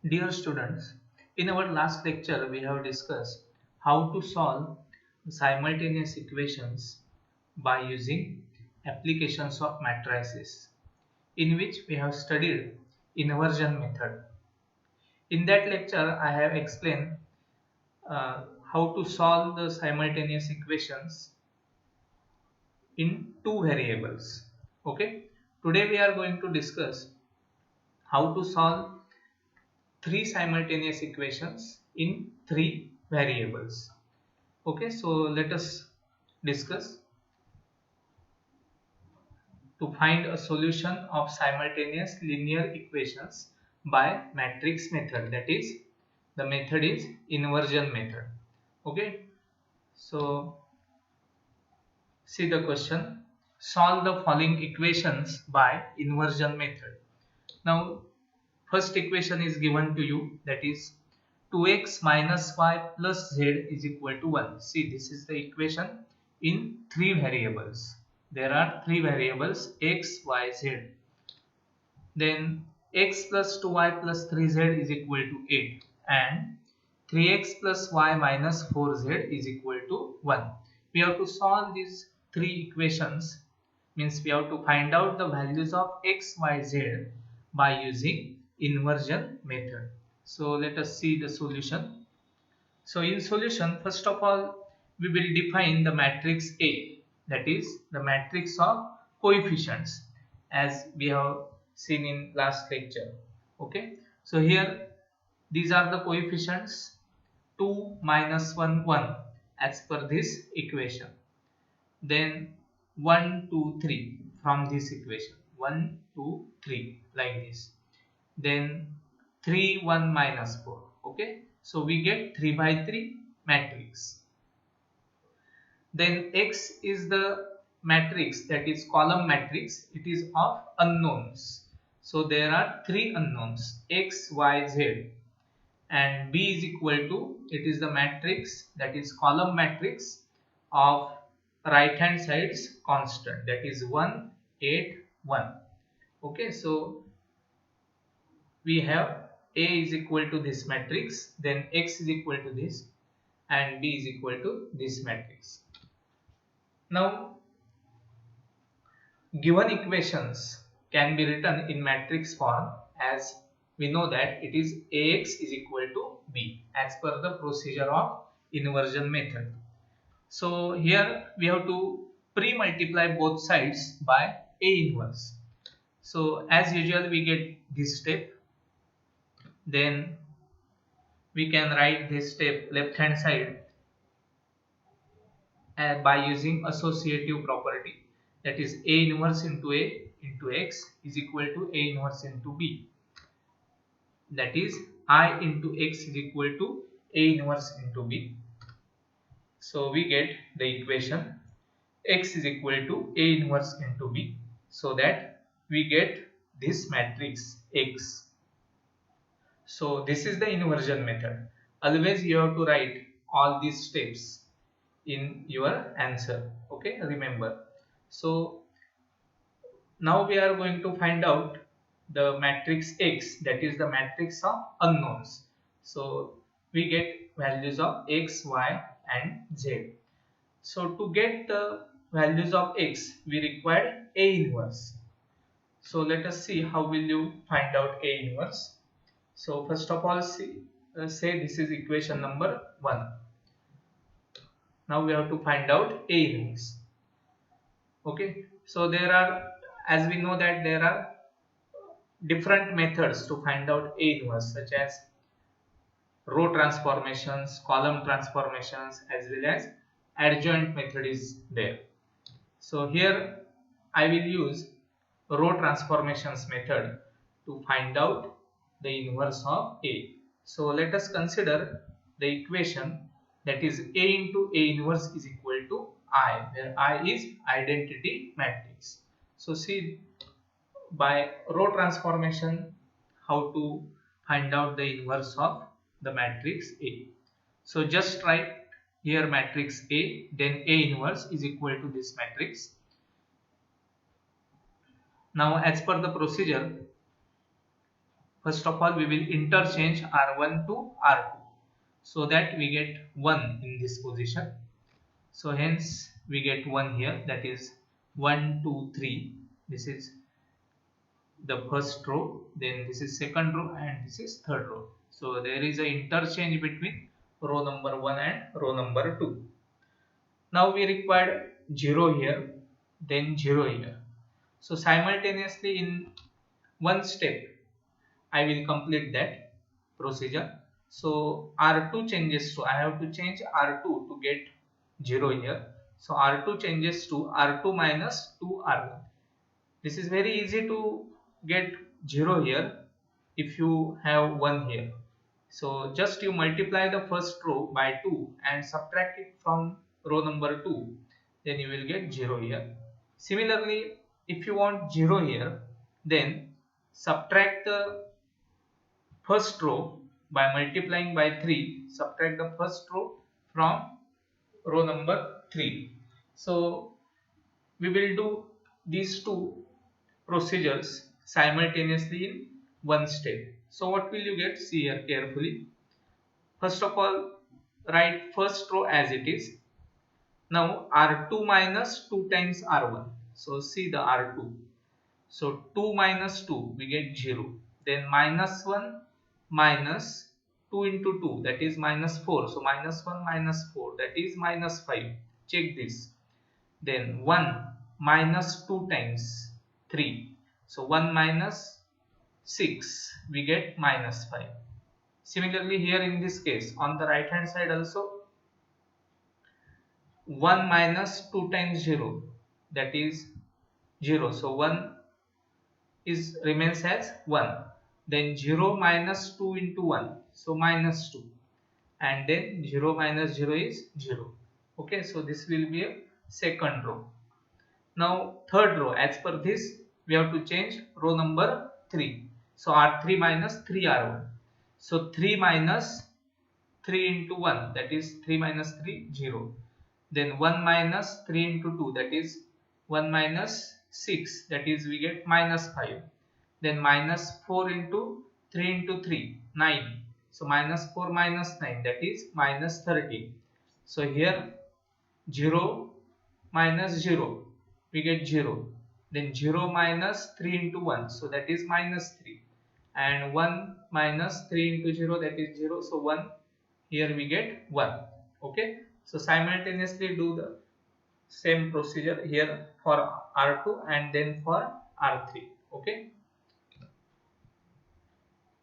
Dear students, in our last lecture we have discussed how to solve simultaneous equations by using applications of matrices, in which we have studied inversion method. In that lecture I have explained how to solve the simultaneous equations in two variables. Okay, today we are going to discuss how to solve three simultaneous equations in three variables. Okay, so let us discuss to find a solution of simultaneous linear equations by matrix method. That is, the method is inversion method. Okay, so see the question. Solve the following equations by inversion method. Now, first equation is given to you, that is 2x minus y plus z is equal to 1. See, this is the equation in three variables. There are three variables x, y, z. Then x plus 2y plus 3z is equal to 8 and 3x plus y minus 4z is equal to 1. We have to solve these three equations, means we have to find out the values of x, y, z by using inversion method. So let us see the solution. So in solution, first of all, we will define the matrix A, that is the matrix of coefficients, as we have seen in last lecture. Okay, so here these are the coefficients 2, minus 1, 1 as per this equation. Then 1, 2, 3 from this equation, 1, 2, 3 like this. Then 3, 1, minus 4. Okay, so we get 3 by 3 matrix. Then X is the matrix, that is column matrix. It is of unknowns. So there are three unknowns, X, Y, Z. And B is equal to, it is the matrix, that is column matrix of right hand side's constant, that is 1, 8, 1. Okay, so we have A is equal to this matrix, then X is equal to this, and B is equal to this matrix. Now, given equations can be written in matrix form, as we know that it is Ax is equal to B as per the procedure of inversion method. So here we have to pre-multiply both sides by A inverse. So as usual we get this step, then we can write this step left hand side by using associative property, that is A inverse into A into X is equal to A inverse into B, that is I into X is equal to A inverse into B. So we get the equation X is equal to A inverse into B, so that we get this matrix X. So this is the inversion method. Always you have to write all these steps in your answer. Okay, remember. So now we are going to find out the matrix X, that is the matrix of unknowns. So we get values of X, Y and Z. So to get the values of X, we require A inverse. So let us see how will you find out A inverse. So first of all, say this is equation number 1. Now we have to find out A inverse. Okay, so there are, as we know that there are different methods to find out A inverse, such as row transformations, column transformations, as well as adjoint method is there. So here I will use row transformations method to find out the inverse of A. So let us consider the equation, that is A into A inverse is equal to I, where I is identity matrix. So see, by row transformation, how to find out the inverse of the matrix A. So just write here matrix A, then A inverse is equal to this matrix. Now as per the procedure, first of all we will interchange R1 to R2 so that we get 1 in this position. So hence we get 1 here, that is 1 2 3. This is the first row, then this is second row, and this is third row. So there is an interchange between row number 1 and row number 2. Now we require 0 here, then 0 here. So simultaneously in one step I will complete that procedure. So R2 changes to, I have to change R2 to get 0 here. So R2 changes to R2 minus 2R1. This is very easy to get 0 here if you have 1 here. So just you multiply the first row by 2 and subtract it from row number 2, then you will get 0 here. Similarly, if you want 0 here, then subtract the first row by multiplying by 3, subtract the first row from row number 3. So we will do these two procedures simultaneously in one step. So what will you get? See here carefully. First of all, write first row as it is. Now R2 minus 2 times R1. So see the R2. So 2 minus 2 we get 0. Then minus 1 minus 2 into 2, that is minus 4. So minus 1 minus 4, that is minus 5. Check this. Then 1 minus 2 times 3. So 1 minus 6 we get minus 5. Similarly here in this case on the right hand side also 1 minus 2 times 0, that is 0. So 1 is remains as 1. Then 0 minus 2 into 1, so minus 2, and then 0 minus 0 is 0. Okay, so this will be a second row. Now third row, as per this we have to change row number 3. So R3 minus 3R1. So 3 minus 3 into 1, that is 3 minus 3, 0. Then 1 minus 3 into 2, that is 1 minus 6, that is we get minus 5. Then minus 4 into 3 into 3, 9. So minus 4 minus 9, that is minus 13. So here 0 minus 0, we get 0. Then 0 minus 3 into 1, so that is minus 3. And 1 minus 3 into 0, that is 0. So 1, here we get 1. Okay. So simultaneously do the same procedure here for R2 and then for R3. Okay.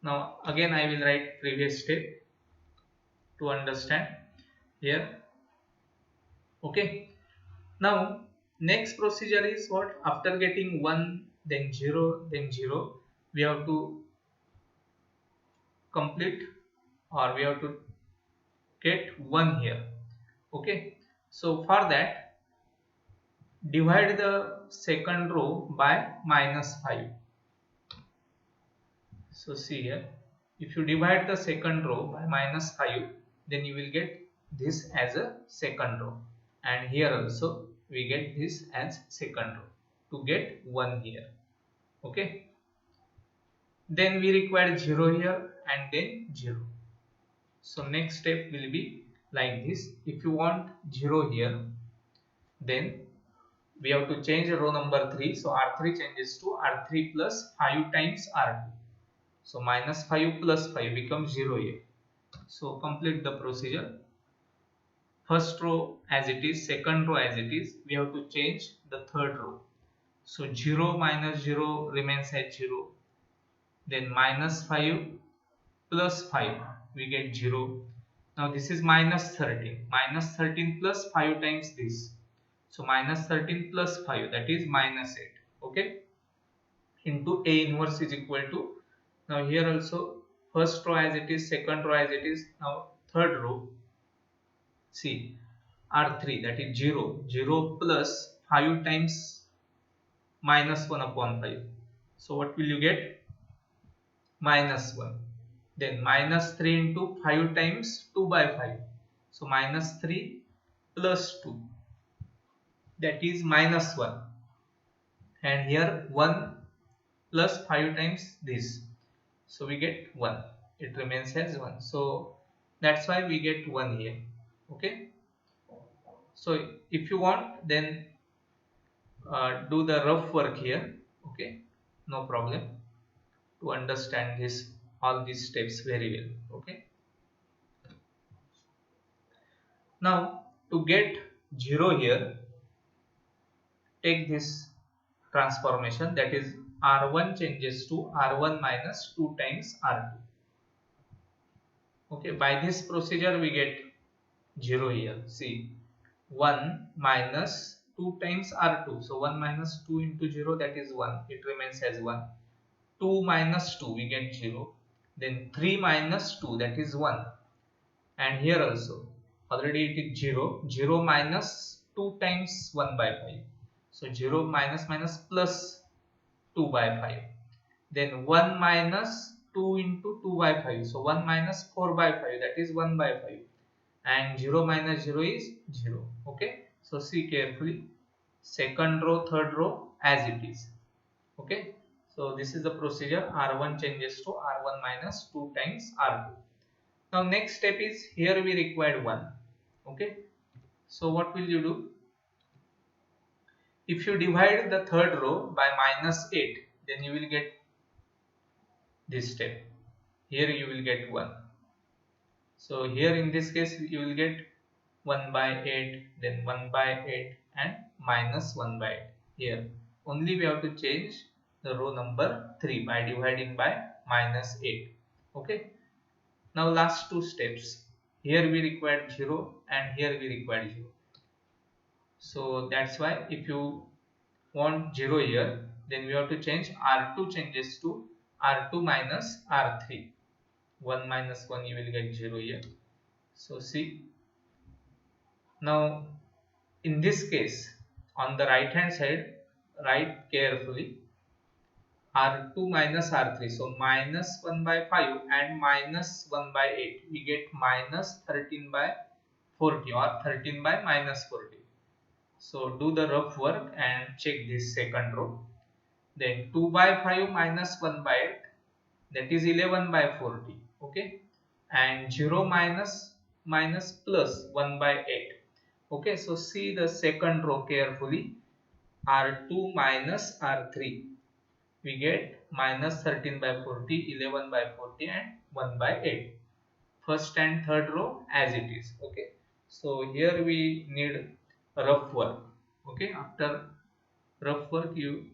Now again I will write previous step to understand here. Okay. Now next procedure is what? After getting 1, then 0, then 0, we have to complete, or we have to get 1 here. Okay. So for that, divide the second row by minus 5. So see here, if you divide the second row by minus 5, then you will get this as a second row, and here also we get this as second row to get 1 here. Okay. Then we require 0 here and then 0. So next step will be like this. If you want 0 here, then we have to change row number 3. So R3 changes to R3 plus 5 times R2. So minus 5 plus 5 becomes 0 here. So complete the procedure. First row as it is, second row as it is, we have to change the third row. So 0 minus 0 remains at 0. Then minus 5 plus 5, we get 0. Now this is minus 13. Minus 13 plus 5 times this. So minus 13 plus 5, that is minus 8. Okay. Into A inverse is equal to, now here also first row as it is, second row as it is, now third row. See R3, that is 0. 0 plus 5 times minus 1 upon 5. So what will you get? Minus 1. Then minus 3 into 5 times 2 by 5. So minus 3 plus 2, that is minus 1. And here 1 plus 5 times this. So we get 1, it remains as 1, so that's why we get 1 here. Okay, so if you want, then do the rough work here. Okay, no problem, to understand this all these steps very well. Okay, now to get 0 here, take this transformation, that is r1 changes to r1 minus 2 times r2. Okay, by this procedure we get 0 here. See, 1 minus 2 times r2, so 1 minus 2 into 0, that is 1, it remains as 1. 2 minus 2, we get 0. Then 3 minus 2, that is 1. And here also already it is 0. 0 minus 2 times 1 by 5, so 0 minus minus plus 2 by 5. Then 1 minus 2 into 2 by 5, so 1 minus 4 by 5, that is 1 by 5. And 0 minus 0 is 0. Okay, so see carefully, second row, third row as it is. Okay, so this is the procedure, r1 changes to r1 minus 2 times r2. Now next step is, here we required 1. Okay, so what will you do? If you divide the third row by minus 8, then you will get this step. Here you will get 1. So here in this case you will get 1 by 8, then 1 by 8 and minus 1 by 8. Here only we have to change the row number 3 by dividing by minus 8. Okay, now last two steps. Here we required 0 and here we required 0. So that's why if you want 0 here, then we have to change r2 changes to r2 minus r3. 1 minus 1, you will get 0 here. So see, now in this case on the right hand side, write carefully r2 minus r3, so minus 1 by 5 and minus 1 by 8, we get minus 13 by 40 or 13 by minus 40. So do the rough work and check this second row. Then 2 by 5 minus 1 by 8, that is 11 by 40. Okay, and 0 minus minus plus 1 by 8. Okay, so see the second row carefully, r2 minus r3, we get minus 13 by 40, 11 by 40 and 1 by 8. First and third row as it is. Okay, so here we need rough work. Okay, after rough work you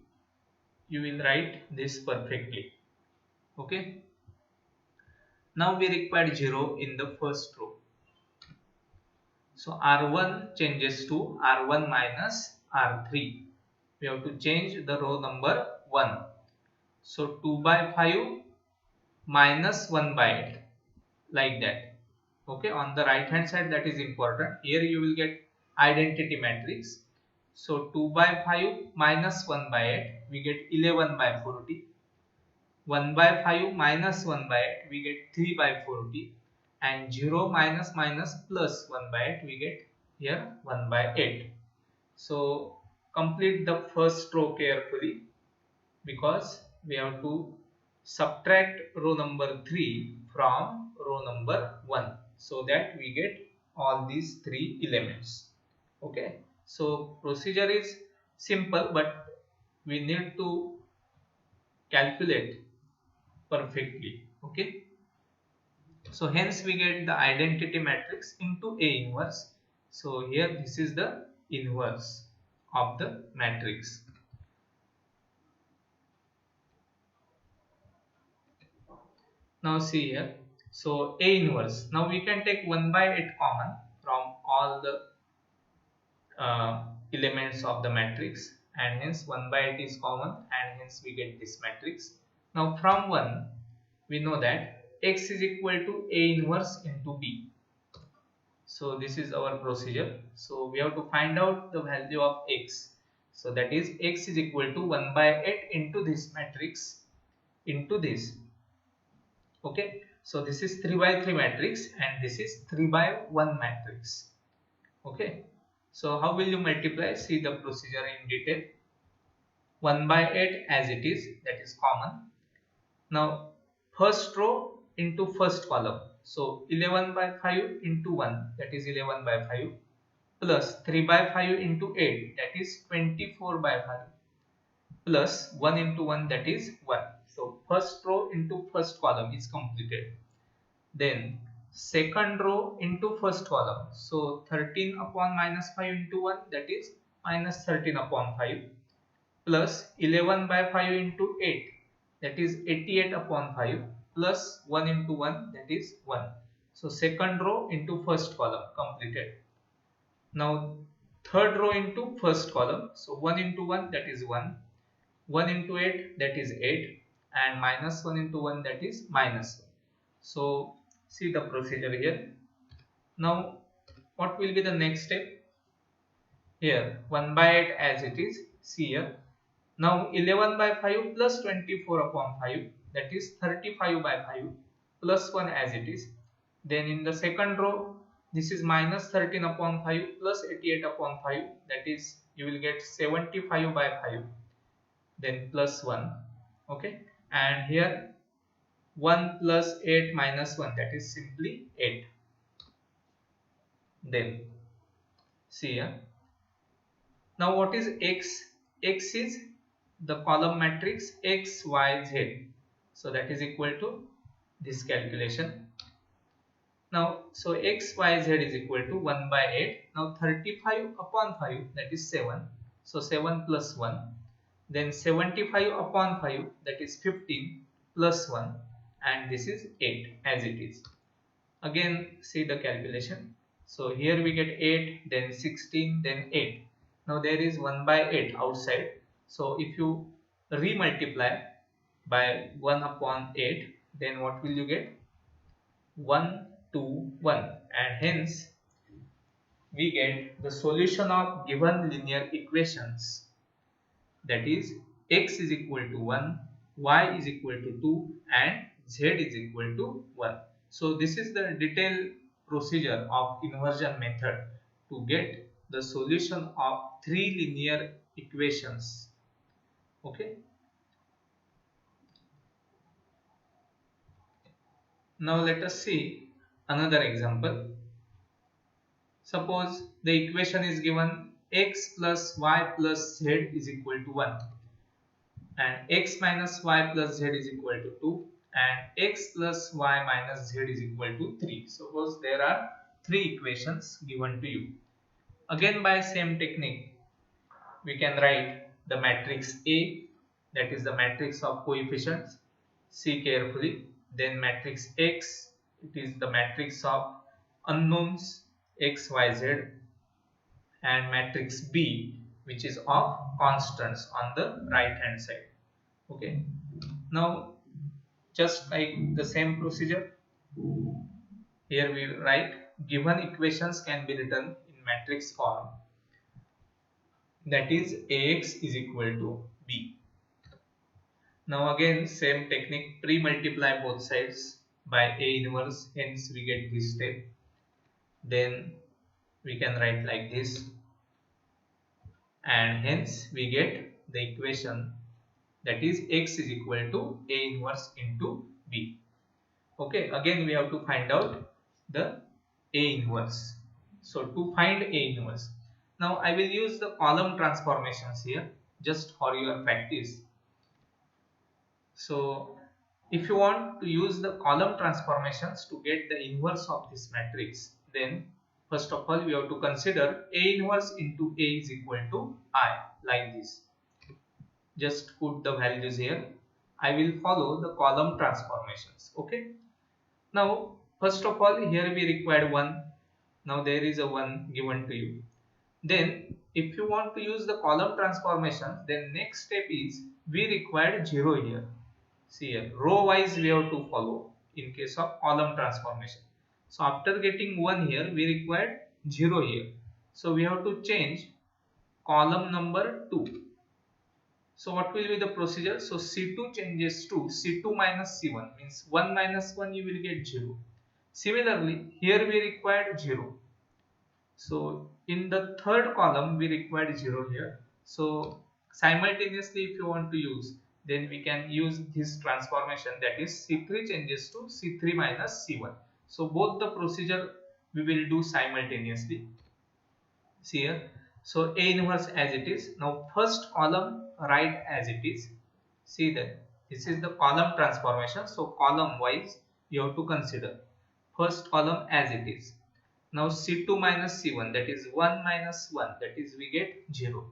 will write this perfectly. Okay, now we require 0 in the first row. So r1 changes to r1 minus r3. We have to change the row number 1. So 2 by 5 minus 1 by 8, like that. Okay, on the right hand side, that is important. Here you will get identity matrix. So 2 by 5 minus 1 by 8, we get 11 by 40. 1 by 5 minus 1 by 8, we get 3 by 40. And 0 minus minus plus 1 by 8, we get here 1 by 8. So complete the first row carefully, because we have to subtract row number 3 from row number 1, so that we get all these 3 elements. Okay, so procedure is simple, but we need to calculate perfectly. Okay, so hence we get the identity matrix into A inverse. So here this is the inverse of the matrix. Now see here, so A inverse, now we can take 1 by 8 common from all the elements of the matrix, and hence 1 by 8 is common, and hence we get this matrix. Now from 1 we know that x is equal to A inverse into B. So this is our procedure. So we have to find out the value of x. So that is x is equal to 1 by 8 into this matrix into this. Okay, so this is 3 by 3 matrix and this is 3 by 1 matrix. Okay, so how will you multiply? See the procedure in detail. 1 by 8 as it is, that is common. Now first row into first column. So 11 by 5 into 1, that is 11 by 5, plus 3 by 5 into 8, that is 24 by 5, plus 1 into 1, that is 1. So first row into first column is completed. Then second row into first column. So 13 upon minus 5 into 1, that is minus 13 upon 5, plus 11 by 5 into 8, that is 88 upon 5, plus 1 into 1, that is 1. So second row into first column completed. Now third row into first column. So 1 into 1, that is 1. 1 into 8, that is 8, and minus 1 into 1, that is minus 1. So see the procedure here. Now what will be the next step? Here 1 by 8 as it is. See here. Now 11 by 5 plus 24 upon 5, that is 35 by 5, plus 1 as it is. Then in the second row, this is minus 13 upon 5 plus 88 upon 5, that is you will get 75 by 5, then plus 1. Okay, and here 1 plus 8 minus 1, that is simply 8. Then see here. Now what is x? X is the column matrix x, y, z. So that is equal to this calculation. Now so x, y, z is equal to 1 by 8. Now 35 upon 5, that is 7. So 7 plus 1. Then 75 upon 5, that is 15, plus 1, and this is 8 as it is. Again see the calculation. So here we get 8, then 16, then 8. Now there is 1 by 8 outside. So if you re-multiply by 1 upon 8, then what will you get? 1, 2, 1, and hence we get the solution of given linear equations, that is x is equal to 1, y is equal to 2, and z is equal to 1. So this is the detailed procedure of inversion method to get the solution of 3 linear equations. Okay. Now let us see another example. Suppose the equation is given x plus y plus z is equal to 1, and x minus y plus z is equal to 2, and x plus y minus z is equal to 3. Suppose there are 3 equations given to you. Again by same technique, we can write the matrix A, that is the matrix of coefficients. See carefully. Then matrix X, it is the matrix of unknowns x, y, z, and matrix B, which is of constants on the right hand side. Okay. Now just like the same procedure, here we write given equations can be written in matrix form, that is Ax is equal to B. Now again same technique, pre-multiply both sides by A inverse, hence we get this step. Then we can write like this, and hence we get the equation, that is x is equal to A inverse into B. Okay, again we have to find out the A inverse. So to find A inverse, now I will use the column transformations here just for your practice. So if you want to use the column transformations to get the inverse of this matrix, then first of all we have to consider A inverse into A is equal to I, like this. Just put the values here. I will follow the column transformations. Okay. Now first of all here we require 1. Now there is a 1 given to you. Then if you want to use the column transformation, then next step is we require 0 here. See here, row wise we have to follow in case of column transformation. So after getting 1 here, we required 0 here. So we have to change column number 2. So what will be the procedure? So C2 changes to C2 minus C1, means 1 minus 1 you will get 0. Similarly, here we required 0. So in the third column we required 0 here. So simultaneously if you want to use, then we can use this transformation, that is C3 changes to C3 minus C1. So both the procedure we will do simultaneously. See here, so A inverse as it is. Now first column write as it is. See that this is the column transformation, so column wise you have to consider first column as it is. Now C2 minus C1, that is 1 minus 1, that is we get 0.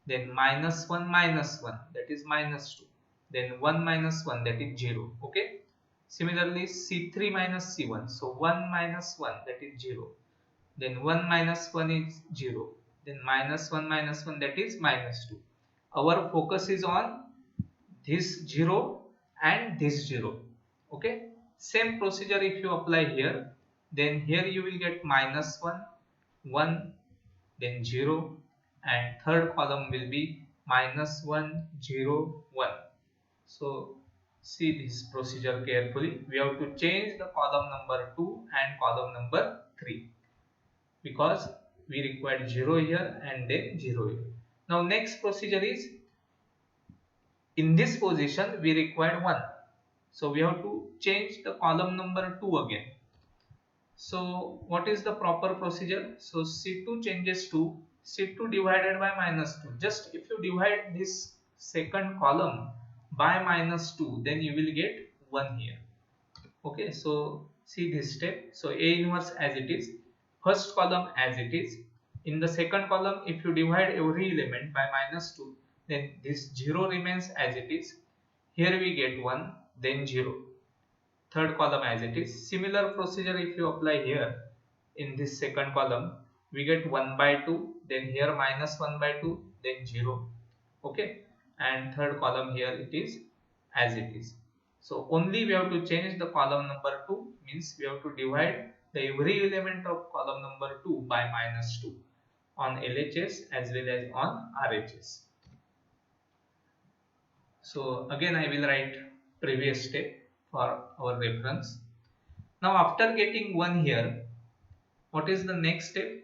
Then minus 1 minus 1, that is minus 2. Then 1 minus 1, that is 0. Okay. Similarly C3 minus C1, so 1 minus 1, that is 0. Then 1 minus 1 is 0. Then minus 1 minus 1, that is minus 2. Our focus is on this 0 and this 0. Okay. Same procedure if you apply here, then here you will get minus 1, 1, then 0, and third column will be minus 1, 0, 1. So see this procedure carefully. We have to change the column number 2 and column number 3 because we required 0 here and then 0 here. Now next procedure is, in this position we required 1. So we have to change the column number 2 again. So what is the proper procedure? So C2 changes to C2 divided by minus 2. Just if you divide this second column by minus 2, then you will get 1 here. Okay, so see this step. So A inverse as it is, first column as it is. In the second column, if you divide every element by minus 2, then this 0 remains as it is. Here we get 1, then 0. Third column as it is. Similar procedure if you apply here, in this second column we get 1 by 2, then here minus 1 by 2, then 0. Okay, and third column here it is as it is. So only we have to change the column number 2, means we have to divide the every element of column number 2 by minus 2 on LHS as well as on RHS. So again I will write previous step for our reference. Now after getting 1 here, what is the next step?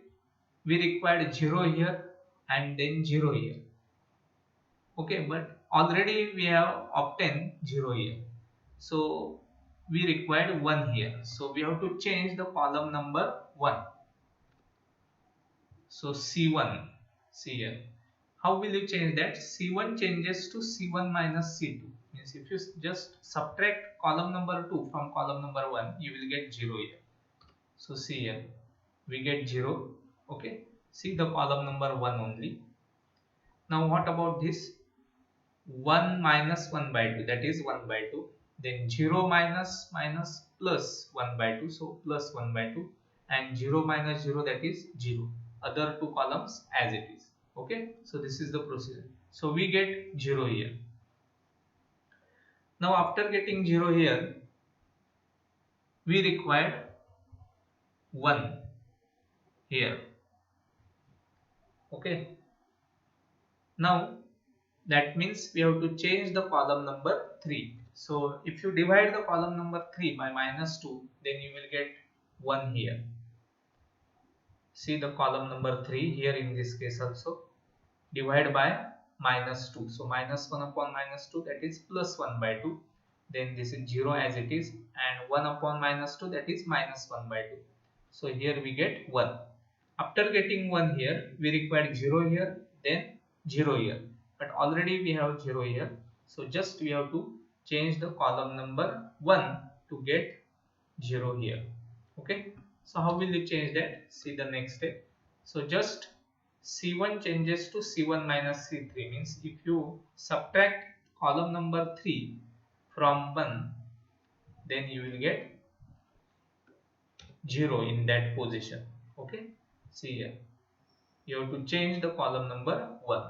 We required 0 here and then 0 here. Okay, but already we have obtained 0 here. So we required 1 here. So we have to change the column number 1. So C1, see here. How will you change that? C1 changes to C1 minus C2. Means if you just subtract column number 2 from column number 1, you will get 0 here. So see here, we get 0. Okay, see the column number 1 only. Now what about this? 1 minus 1 by 2, that is 1 by 2. Then 0 minus minus plus 1 by 2, so plus 1 by 2. And 0 minus 0, that is 0. Other two columns as it is. Okay, so this is the procedure. So we get 0 here. Now after getting 0 here, we required 1 here. Okay, now that means we have to change the column number 3. So if you divide the column number 3 by minus 2, then you will get 1 here. See the column number 3 here in this case also. Divide by minus 2. So minus 1 upon minus 2, that is plus 1 by 2. Then this is 0 as it is, and 1 upon minus 2, that is minus 1 by 2. So here we get 1. After getting 1 here, we required 0 here, then 0 here. But already we have 0 here. So just we have to change the column number 1 to get 0 here. Okay. So how will you change that? See the next step. So just C1 changes to C1 minus C3, means if you subtract column number 3 from 1, then you will get 0 in that position. Okay, see here, you have to change the column number 1.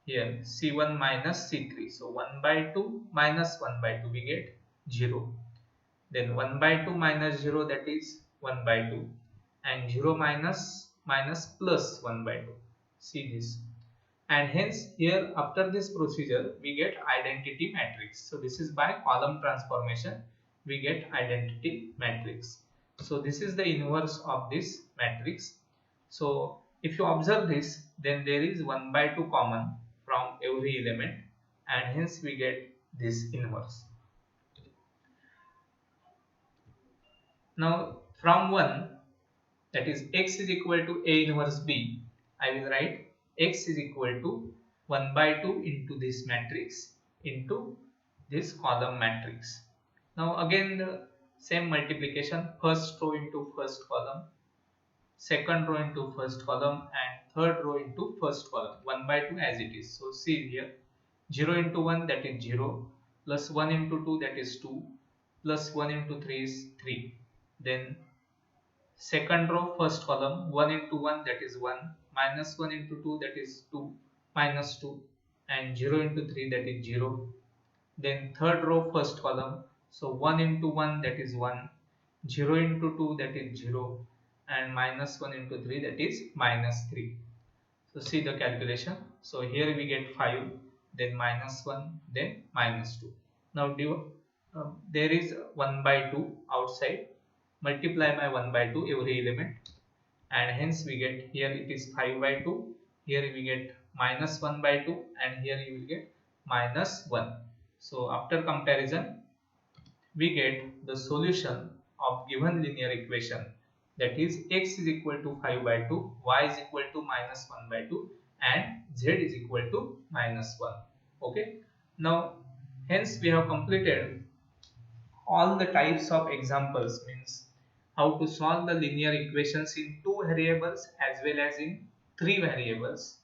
Here C1 minus C3, so 1 by 2 minus 1 by 2, we get 0. Then 1 by 2 minus 0, that is 1 by 2, and 0 minus minus plus 1 by 2. See this, and hence here after this procedure we get identity matrix. So this is by column transformation we get identity matrix. So this is the inverse of this matrix. So if you observe this, then there is 1 by 2 common from every element. and hence we get this inverse. Now from 1, that is x is equal to A inverse B, I will write x is equal to 1 by 2 into this matrix into this column matrix. Now again the same multiplication, first row into first column, second row into first column, and third row into first column, 1 by 2 as it is. So see here, 0 into 1, that is 0, plus 1 into 2, that is 2, plus 1 into 3 is 3. Then second row first column, 1 into 1, that is 1, minus 1 into 2, that is 2, minus 2, and 0 into 3, that is 0. Then third row first column, so 1 into 1, that is 1, 0 into 2, that is 0, and minus 1 into 3, that is minus 3. So see the calculation. So here we get 5, then minus 1, then minus 2. Now there is 1 by 2 outside, multiply by 1 by 2 every element, and hence we get, here it is 5 by 2, here we get minus 1 by 2, and here you will get minus 1. So after comparison, we get the solution of given linear equation, that is x is equal to 5 by 2, y is equal to minus 1 by 2, and z is equal to minus 1. Okay. Now hence we have completed all the types of examples, means how to solve the linear equations in 2 variables as well as in 3 variables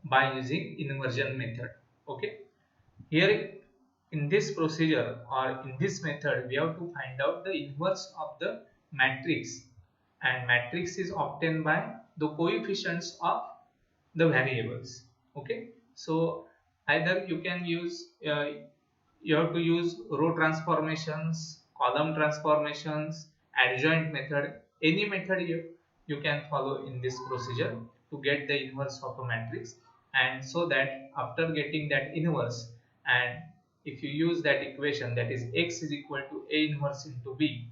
by using inversion method. Okay. Here in this procedure or in this method, we have to find out the inverse of the matrix, and matrix is obtained by the coefficients of the variables. Okay. So either you can use you have to use row transformations, column transformations, adjoint method, any method you can follow in this procedure to get the inverse of a matrix. And so that after getting that inverse, and if you use that equation, that is x is equal to A inverse into B,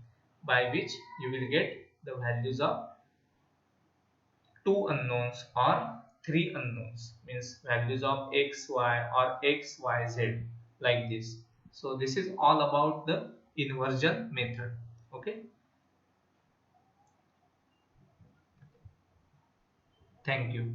by which you will get the values of 2 unknowns or 3 unknowns, means values of x, y, or x, y, z, like this. So this is all about the inversion method. Okay. Thank you.